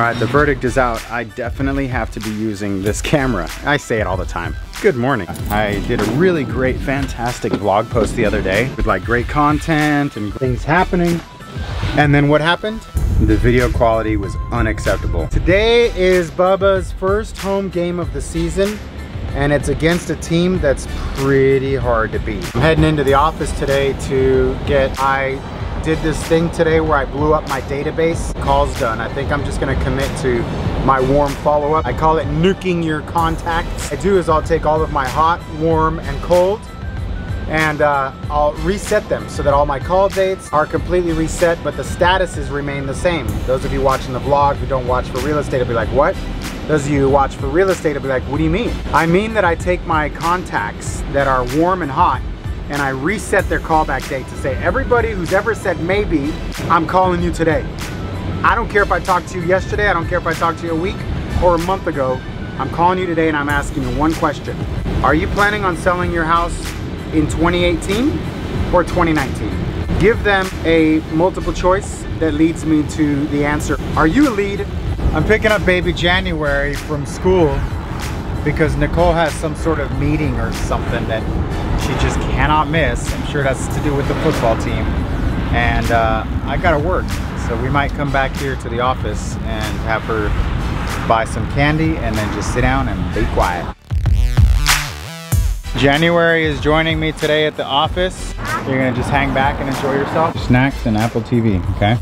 Alright, the verdict is out. I definitely have to be using this camera. I say it all the time. Good morning. I did a really great, fantastic vlog post the other day with like great content and things happening. And then what happened? The video quality was unacceptable. Today is Bubba's first home game of the season, and it's against a team that's pretty hard to beat. I'm heading into the office today to I did this thing today where I blew up my database. Calls done. I think I'm just gonna commit to my warm follow-up. I call it nuking your contacts. What I do is I'll take all of my hot, warm, and cold, and I'll reset them so that all my call dates are completely reset, but the statuses remain the same. Those of you watching the vlog who don't watch for real estate will be like, what? Those of you who watch for real estate will be like, what do you mean? I mean that I take my contacts that are warm and hot and I reset their callback date to say, everybody who's ever said maybe, I'm calling you today. I don't care if I talked to you yesterday, I don't care if I talked to you a week or a month ago, I'm calling you today and I'm asking you one question. Are you planning on selling your house in 2018 or 2019? Give them a multiple choice that leads me to the answer. Are you a lead? I'm picking up baby January from school because Nicole has some sort of meeting or something that she just cannot miss. I'm sure it has to do with the football team. And I gotta work. So we might come back here to the office and have her buy some candy and then just sit down and be quiet. January is joining me today at the office. You're gonna just hang back and enjoy yourself. Snacks and Apple TV, okay?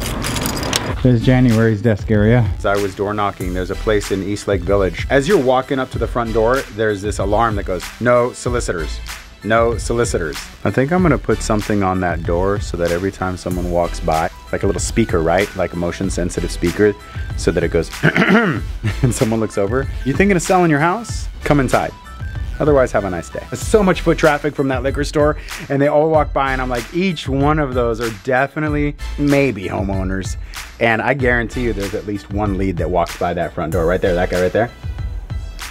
There's January's desk area. As I was door knocking, there's a place in East Lake Village. As you're walking up to the front door, there's this alarm that goes, no solicitors. No solicitors. I think I'm gonna put something on that door so that every time someone walks by, like a little speaker, right? Like a motion sensitive speaker, so that it goes and someone looks over. You thinking of selling your house? Come inside. Otherwise, have a nice day. There's so much foot traffic from that liquor store and they all walk by and I'm like, each one of those are definitely maybe homeowners. And I guarantee you there's at least one lead that walks by that front door. Right there, that guy right there.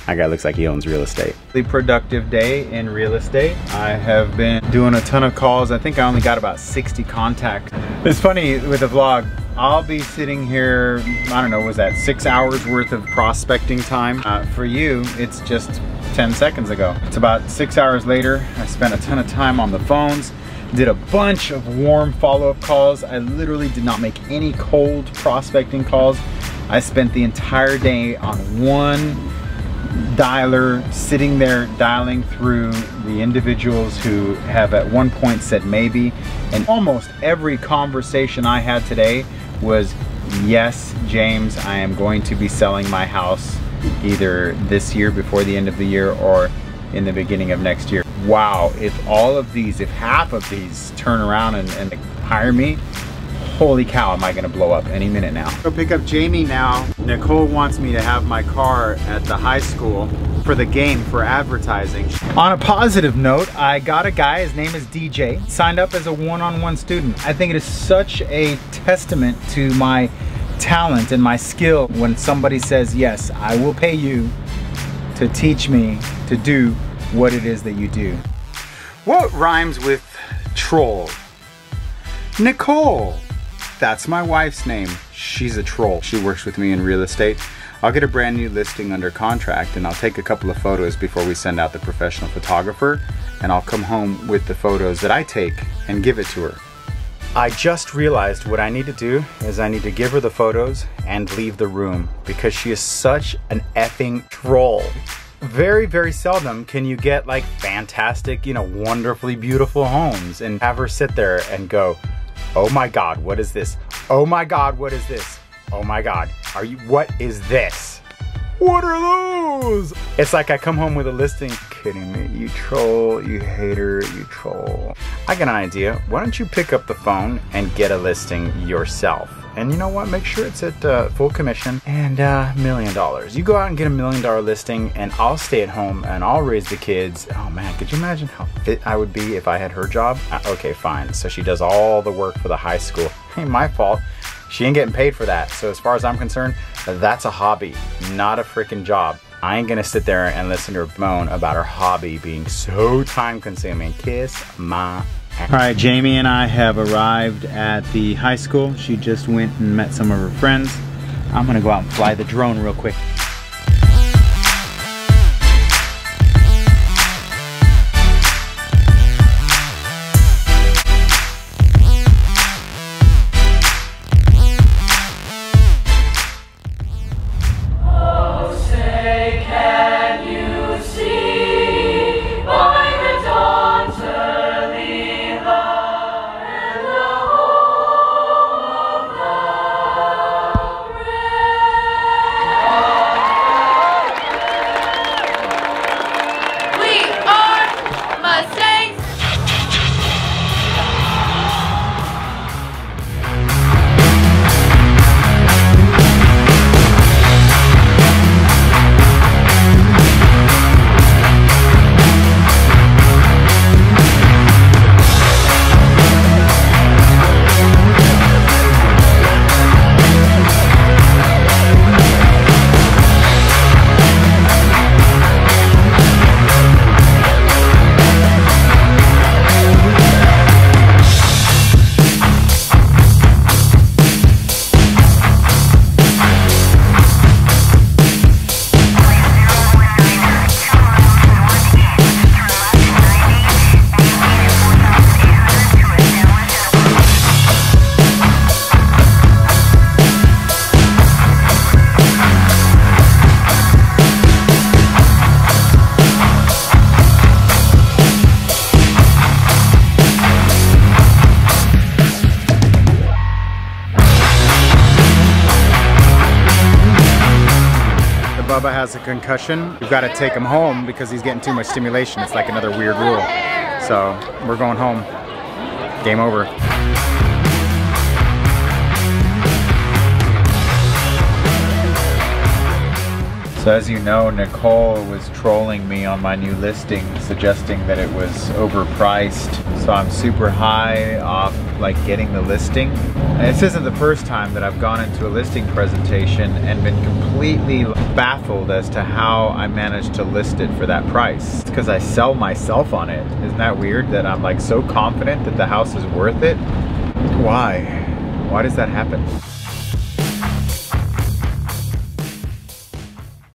That guy looks like he owns real estate. Really productive day in real estate. I have been doing a ton of calls. I think I only got about 60 contacts. It's funny with the vlog, I'll be sitting here, I don't know, was that 6 hours worth of prospecting time? For you, it's just 10 seconds ago. It's about 6 hours later. I spent a ton of time on the phones, did a bunch of warm follow-up calls. I literally did not make any cold prospecting calls. I spent the entire day on one dialer, sitting there dialing through the individuals who have at one point said maybe, and almost every conversation I had today was, yes, James, I am going to be selling my house either this year before the end of the year or in the beginning of next year. Wow, if half of these turn around and hire me, holy cow, am I gonna blow up any minute now. Go pick up Jamie now. Nicole wants me to have my car at the high school for the game, for advertising. On a positive note, I got a guy, his name is DJ, signed up as a one-on-one student. I think it is such a testament to my talent and my skill when somebody says, yes, I will pay you to teach me to do what it is that you do. What rhymes with troll? Nicole. That's my wife's name. She's a troll. She works with me in real estate. I'll get a brand new listing under contract and I'll take a couple of photos before we send out the professional photographer, and I'll come home with the photos that I take and give it to her. I just realized what I need to do is I need to give her the photos and leave the room because she is such an effing troll. Very, very seldom can you get like fantastic, you know, wonderfully beautiful homes and have her sit there and go, oh my God, what is this? Oh my God, what is this? Oh my God, what is this? What are those? It's like I come home with a listing. Kidding me, you troll, you hater, you troll. I got an idea. Why don't you pick up the phone and get a listing yourself? And you know what? Make sure it's at full commission and $1 million. You go out and get $1 million listing and I'll stay at home and I'll raise the kids. Oh man, could you imagine how fit I would be if I had her job? Okay, fine. So she does all the work for the high school. Ain't my fault. She ain't getting paid for that. So as far as I'm concerned, that's a hobby, not a freaking job. I ain't gonna sit there and listen to her moan about her hobby being so time consuming. Kiss my ass. All right, Jamie and I have arrived at the high school. She just went and met some of her friends. I'm gonna go out and fly the drone real quick. Bubba has a concussion. We've got to take him home because he's getting too much stimulation. It's like another weird rule. So we're going home. Game over. So as you know, Nicole was trolling me on my new listing, suggesting that it was overpriced. So I'm super high off like getting the listing. And this isn't the first time that I've gone into a listing presentation and been completely baffled as to how I managed to list it for that price. It's because I sell myself on it. Isn't that weird that I'm like so confident that the house is worth it? Why? Why does that happen?